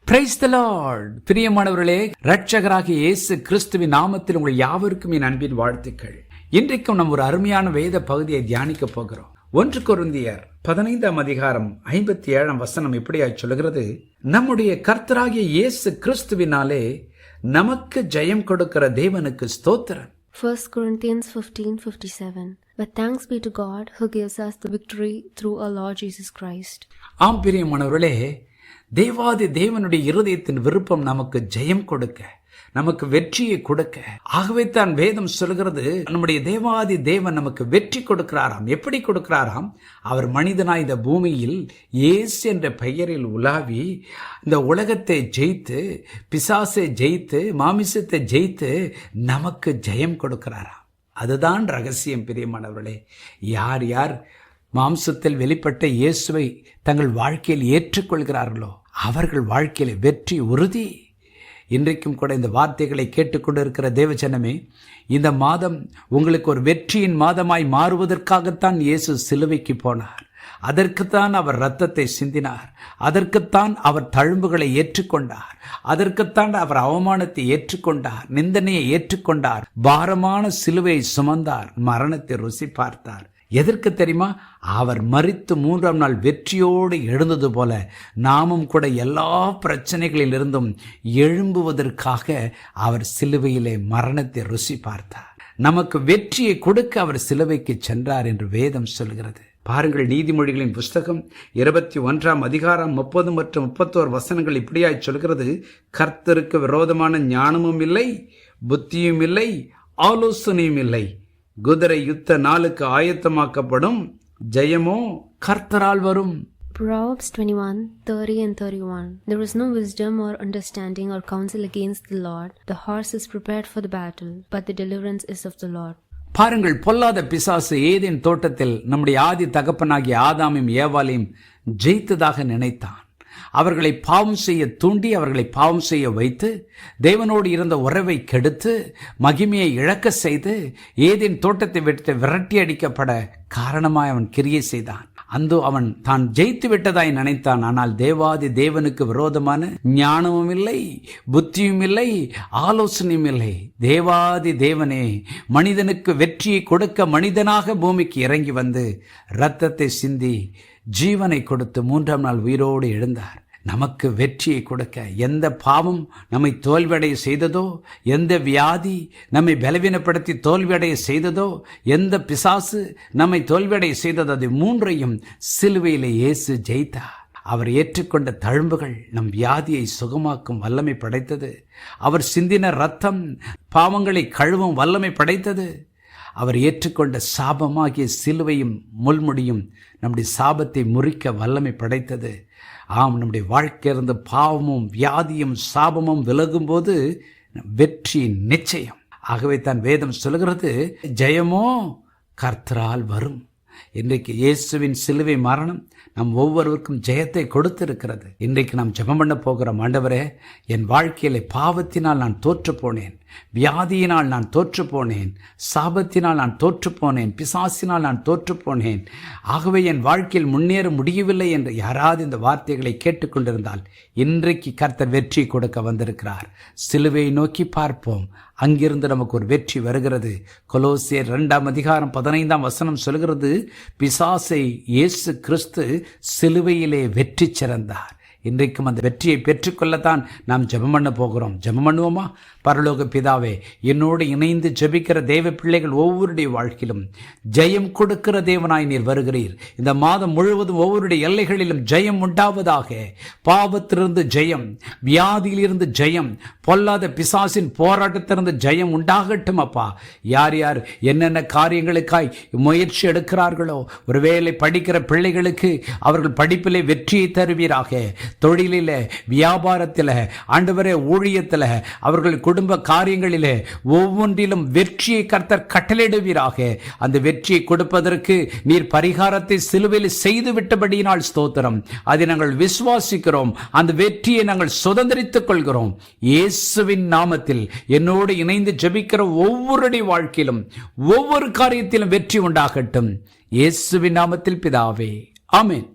Praise the Lord. பிரியமானவர்களே, இரட்சகராகிய இயேசு கிறிஸ்துவின் நாமத்தில் உங்கள் யாவருக்கும் என் அன்பின் வாழ்த்துக்கள். இன்றைக்கும் நம்ம ஒரு அருமையான வேத பகுதியை தியானிக்க போகிறோம். 1 கொரிந்தியர் 15 அதிகாரம் 57 இப்படியாய் சொல்கிறது, நம்முடைய கர்த்தராகிய இயேசு கிறிஸ்துவினாலே நமக்கு ஜெயம் கொடுக்கிற தேவனுக்கு ஸ்தோத்திரம். 1 Corinthians 15:57. But thanks be to God who gives us the victory through our Lord Jesus Christ. ஆம் பிரியமானவர்களே, தேவாதி தேவனுடைய இருதயத்தின் விருப்பம் நமக்கு ஜெயம் கொடுக்க, நமக்கு வெற்றியை கொடுக்க. ஆகவே தான் வேதம் சொல்கிறது, நம்முடைய தேவாதி தேவன் நமக்கு வெற்றி கொடுக்கிறாராம். எப்படி கொடுக்கிறாராம்? அவர் மனிதனாய் இந்த பூமியில் இயேசு என்ற பெயரில் உலாவி இந்த உலகத்தை ஜெயித்து, பிசாசை ஜெயித்து, மாமிசத்தை ஜெயித்து நமக்கு ஜெயம் கொடுக்கிறாராம். அதுதான் ரகசியம் பிரியமானவர்களே. யார் யார் மாம்சத்தில் வெளிப்பட்ட இயேசுவை தங்கள் வாழ்க்கையில் ஏற்றுக்கொள்கிறார்களோ அவர்கள் வாழ்க்கையில் வெற்றி உறுதி. இன்றைக்கும் கூட இந்த வார்த்தைகளை கேட்டுக்கொண்டு இருக்கிற தேவஜனமே, இந்த மாதம் உங்களுக்கு ஒரு வெற்றியின் மாதமாய் மாறுவதற்காகத்தான் இயேசு சிலுவைக்கு போனார். அதற்குத்தான் அவர் இரத்தத்தை சிந்தினார். அதற்குத்தான் அவர் தழும்புகளை ஏற்றுக்கொண்டார். அதற்குத்தான் அவர் அவமானத்தை ஏற்றுக்கொண்டார், நிந்தனையை ஏற்றுக்கொண்டார், பாரமான சிலுவையை சுமந்தார், மரணத்தை ருசி பார்த்தார். எதற்கு தெரியுமா? அவர் மரித்து 3ஆம் நாள் வெற்றியோடு எழுந்தது போல நாமும் கூட எல்லா பிரச்சனைகளில் இருந்தும் எழும்புவதற்காக அவர் சிலுவையிலே மரணத்தை ருசி பார்த்தார். நமக்கு வெற்றியை கொடுக்க அவர் சிலுவைக்கு சென்றார் என்று வேதம் சொல்கிறது. பாருங்கள், நீதிமொழிகளின் புஸ்தகம் 21 அதிகாரம் 30 மற்றும் 31 இப்படியாய் சொல்கிறது, கர்த்தருக்கு விரோதமான ஞானமும் இல்லை, புத்தியும் இல்லை, ஆலோசனையும் இல்லை. குதிரை யுத்த நாளுக்கு ஆயத்தமாக்கப்படும், ஜெயமோ கர்த்தரால் வரும். Proverbs 21:30 and 31. There is no wisdom or understanding or counsel against the Lord. The horse is prepared for the battle, but the deliverance is of the Lord. பாருங்கள், பொல்லாத பிசாசு ஏதேன் தோட்டத்தில் நம்முடைய ஆதி தகப்பனாகிய ஆதாமையும் ஏவாளையும் ஜெயித்ததாக நினைத்தான். அவர்களை பாவம் செய்ய தூண்டி, அவர்களை பாவம் செய்ய வைத்து, தேவனோடு இருந்த உறவை கெடுத்து, மகிமையை இழக்க செய்து, ஏதேன் தோட்டத்தை விட்டு விரட்டி அடிக்கப்பட காரணமாய் அவன் கிரியை செய்தான். அந்தோ அவன் தான் ஜெயித்து விட்டதாய் நினைத்தான். ஆனால் தேவாதி தேவனுக்கு விரோதமான ஞானமும் இல்லை, புத்தியும் இல்லை, ஆலோசனையும் இல்லை. தேவாதி தேவனே மனிதனுக்கு வெற்றியை கொடுக்க மனிதனாக பூமிக்கு இறங்கி வந்து இரத்தத்தை சிந்தி ஜீவனை கொடுத்து 3ஆம் நாள் உயிரோடு எழுந்தார். நமக்கு வெற்றியை கொடுக்க எந்த பாவம் நம்மை தோல்வியடைய செய்ததோ, எந்த வியாதி நம்மை பலவீனப்படுத்தி தோல்வியடைய செய்ததோ, எந்த பிசாசு நம்மை தோல்வியடைய செய்ததோ, அது 3ஐயும் சிலுவையிலே இயேசு ஜெயித்தார். அவர் ஏற்றுக்கொண்ட தழும்புகள் நம் வியாதியை சுகமாக்கும் வல்லமை படைத்தது. அவர் சிந்தின இரத்தம் பாவங்களை கழுவும் வல்லமை படைத்தது. அவர் ஏற்றுக்கொண்ட சாபமாகிய சிலுவையும் முள்முடியும் நம்முடைய சாபத்தை முறிக்க வல்லமை படைத்தது. ஆம், நம்முடைய வாழ்க்கையிலிருந்து பாவமும் வியாதியும் சாபமும் விலகும் போது வெற்றி நிச்சயம். ஆகவே தான் வேதம் சொல்கிறது, ஜெயமோ கர்த்தரால் வரும். இன்றைக்கு இயேசுவின் சிலுவை மரணம் நம் ஒவ்வொருவருக்கும் ஜெயத்தை கொடுத்திருக்கிறது. இன்றைக்கு நாம் ஜெபம் பண்ண போகிறோம். ஆண்டவரே, என் வாழ்க்கையிலே பாவத்தினால் நான் தோற்று போனேன், வியாதியினால் நான் தோற்று போனேன், சாபத்தினால் நான் தோற்று போனேன், பிசாசினால் நான் தோற்று போனேன். ஆகவே என் வாழ்க்கையில் முன்னேற முடியவில்லை என்று யாராவது இந்த வார்த்தைகளை கேட்டுக்கொண்டிருந்தால், இன்றைக்கு கர்த்தர் வெற்றி கொடுக்க வந்திருக்கிறார். சிலுவையை நோக்கி பார்ப்போம், அங்கிருந்து நமக்கு ஒரு வெற்றி வருகிறது. கொலோசியர் 2 அதிகாரம் 15 சொல்கிறது, பிசாசை இயேசு கிறிஸ்து சிலுவையிலே வெற்றி சிறந்தார். இன்றைக்கும் அந்த வெற்றியை பெற்றுக்கொள்ளத்தான் நாம் ஜெபம் பண்ண போகிறோம். ஜெபம் பண்ணுவோமா? பரலோக பிதாவே, என்னோடு இணைந்து ஜெபிக்கிற தேவ பிள்ளைகள் ஒவ்வொருடைய வாழ்க்கையிலும் ஜெயம் கொடுக்கிற தேவனாய் நீர் வருகிறீர். இந்த மாதம் முழுவதும் ஒவ்வொருடைய எல்லைகளிலும் ஜெயம் உண்டாவதாக. பாவத்திலிருந்து ஜெயம், வியாதியிலிருந்து ஜெயம், பொல்லாத பிசாசின் போராட்டத்திலிருந்து ஜெயம் உண்டாகட்டும் அப்பா. யார் யார் என்னென்ன காரியங்களுக்காய் முயற்சி எடுக்கிறார்களோ, ஒருவேளை படிக்கிற பிள்ளைகளுக்கு அவர்கள் படிப்பிலே வெற்றியை தருவீராக. தொழிலில், வியாபாரத்தில், ஆண்டவரே ஊழியத்தில், அவர்கள் குடும்ப காரியங்களிலே ஒவ்வொன்றிலும் வெற்றியை கர்த்தர் கட்டளையிடுவீராக. அந்த வெற்றியை கொடுப்பதற்கு நீர் பரிகாரத்தை சிலுவையில் செய்து விட்டபடியினால் ஸ்தோத்திரம். அதை நாங்கள் விசுவாசிக்கிறோம். அந்த வெற்றியை நாங்கள் சுதந்திரித்துக் கொள்கிறோம். இயேசுவின் நாமத்தில் என்னோடு இணைந்து ஜெபிக்கிற ஒவ்வொருடைய வாழ்க்கையிலும் ஒவ்வொரு காரியத்திலும் வெற்றி உண்டாகட்டும். இயேசுவின் நாமத்தில் பிதாவே, ஆமென்.